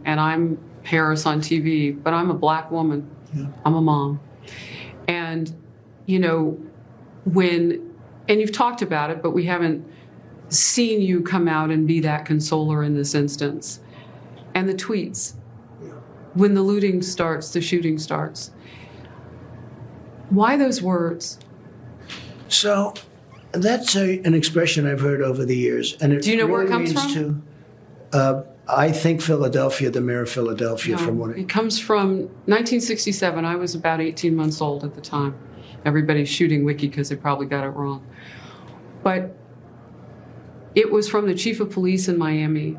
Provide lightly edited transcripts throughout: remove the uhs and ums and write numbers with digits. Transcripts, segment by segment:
And I'm Harris on TV, but I'm a black woman. Yeah. I'm a mom. And, you know, and you've talked about it, but we haven't seen you come out and be that consoler in this instance. And the tweets, when the looting starts, the shooting starts. Why those words? So that's an expression I've heard over the years. And do you know where it comes from? I think Philadelphia, the mayor of Philadelphia, from what it comes from 1967. I was about 18 months old at the time. Everybody's shooting Wiki because they probably got it wrong. But it was from the chief of police in Miami.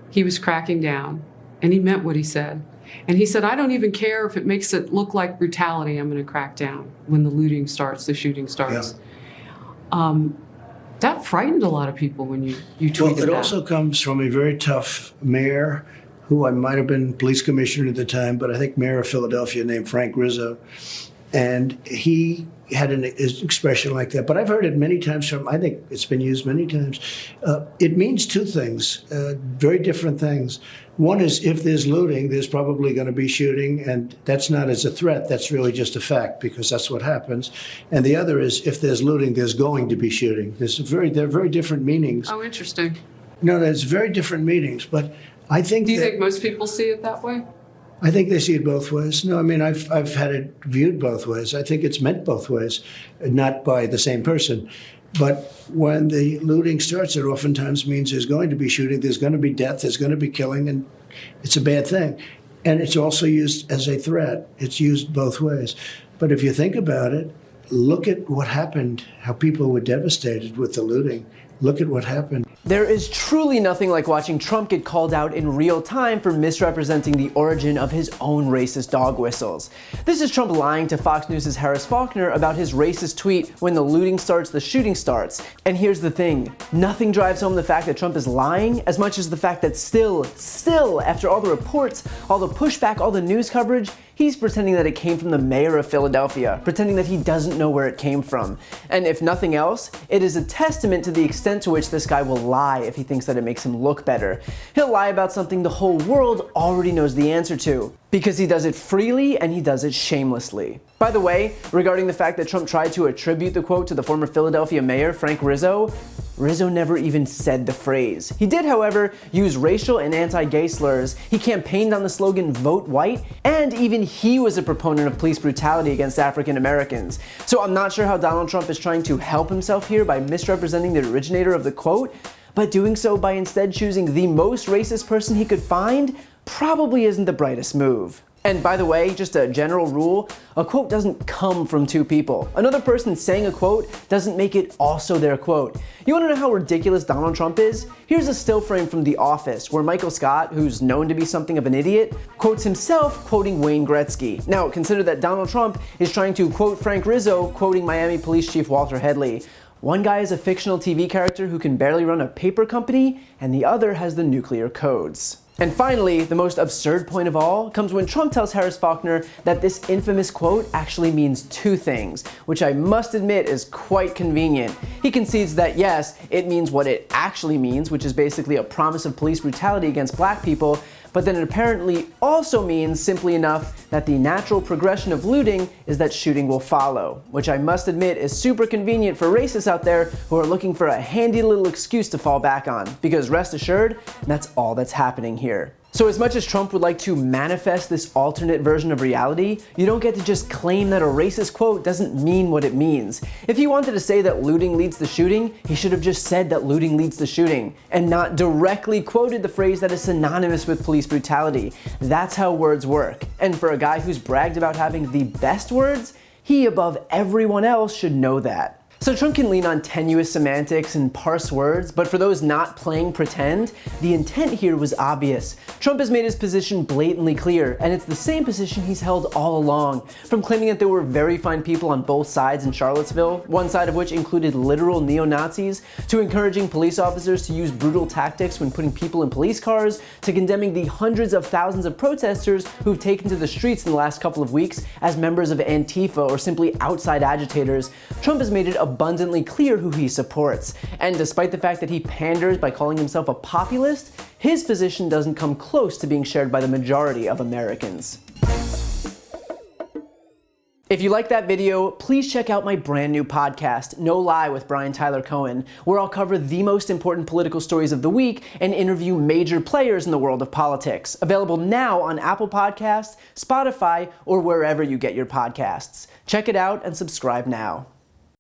He was cracking down, and he meant what he said. And he said, I don't even care if it makes it look like brutality, I'm going to crack down when the looting starts, the shooting starts. Yeah. That frightened a lot of people when you tweeted that. Well, it that. also comes from a very tough mayor who I might have been police commissioner at the time, but I think mayor of Philadelphia named Frank Rizzo. And he had an expression like that. But I've heard it many times from, I think it's been used many times. It means two things, very different things. One is if there's looting, there's probably going to be shooting, and that's not as a threat, that's really just a fact because that's what happens. And the other is if there's looting, there's going to be shooting. They're very different meanings. Oh, interesting. No, there's very different meanings, but I think Do you think most people see it that way? I think they see it both ways. No, I mean, I've had it viewed both ways. I think it's meant both ways, not by the same person. But when the looting starts, it oftentimes means there's going to be shooting, there's going to be death, there's going to be killing, and it's a bad thing. And it's also used as a threat. It's used both ways. But if you think about it, look at what happened, how people were devastated with the looting. Look at what happened. There is truly nothing like watching Trump get called out in real time for misrepresenting the origin of his own racist dog whistles. This is Trump lying to Fox News' Harris Faulkner about his racist tweet, when the looting starts, the shooting starts. And here's the thing, nothing drives home the fact that Trump is lying as much as the fact that still, after all the reports, all the pushback, all the news coverage, he's pretending that it came from the mayor of Philadelphia, pretending that he doesn't know where it came from. And if nothing else, it is a testament to the extent to which this guy will lie if he thinks that it makes him look better. He'll lie about something the whole world already knows the answer to, because he does it freely and he does it shamelessly. By the way, regarding the fact that Trump tried to attribute the quote to the former Philadelphia mayor, Frank Rizzo, Rizzo never even said the phrase. He did, however, use racial and anti-gay slurs, he campaigned on the slogan "Vote White," and even he was a proponent of police brutality against African Americans. So I'm not sure how Donald Trump is trying to help himself here by misrepresenting the originator of the quote, but doing so by instead choosing the most racist person he could find probably isn't the brightest move. And by the way, just a general rule, a quote doesn't come from two people. Another person saying a quote doesn't make it also their quote. You want to know how ridiculous Donald Trump is? Here's a still frame from The Office, where Michael Scott, who's known to be something of an idiot, quotes himself quoting Wayne Gretzky. Now, consider that Donald Trump is trying to quote Frank Rizzo quoting Miami Police Chief Walter Headley. One guy is a fictional TV character who can barely run a paper company, and the other has the nuclear codes. And finally, the most absurd point of all comes when Trump tells Harris Faulkner that this infamous quote actually means two things, which I must admit is quite convenient. He concedes that yes, it means what it actually means, which is basically a promise of police brutality against black people, but then it apparently also means, simply enough, that the natural progression of looting is that shooting will follow, which I must admit is super convenient for racists out there who are looking for a handy little excuse to fall back on, because rest assured, that's all that's happening here. So as much as Trump would like to manifest this alternate version of reality, you don't get to just claim that a racist quote doesn't mean what it means. If he wanted to say that looting leads to shooting, he should have just said that looting leads to shooting, and not directly quoted the phrase that is synonymous with police brutality. That's how words work. And for a guy who's bragged about having the best words, he above everyone else should know that. So Trump can lean on tenuous semantics and parse words, but for those not playing pretend, the intent here was obvious. Trump has made his position blatantly clear, and it's the same position he's held all along. From claiming that there were very fine people on both sides in Charlottesville, one side of which included literal neo-Nazis, to encouraging police officers to use brutal tactics when putting people in police cars, to condemning the hundreds of thousands of protesters who've taken to the streets in the last couple of weeks as members of Antifa or simply outside agitators. Trump has made it abundantly clear who he supports. And despite the fact that he panders by calling himself a populist, his position doesn't come close to being shared by the majority of Americans. If you liked that video, please check out my brand new podcast, No Lie with Brian Tyler Cohen, where I'll cover the most important political stories of the week and interview major players in the world of politics. Available now on Apple Podcasts, Spotify, or wherever you get your podcasts. Check it out and subscribe now.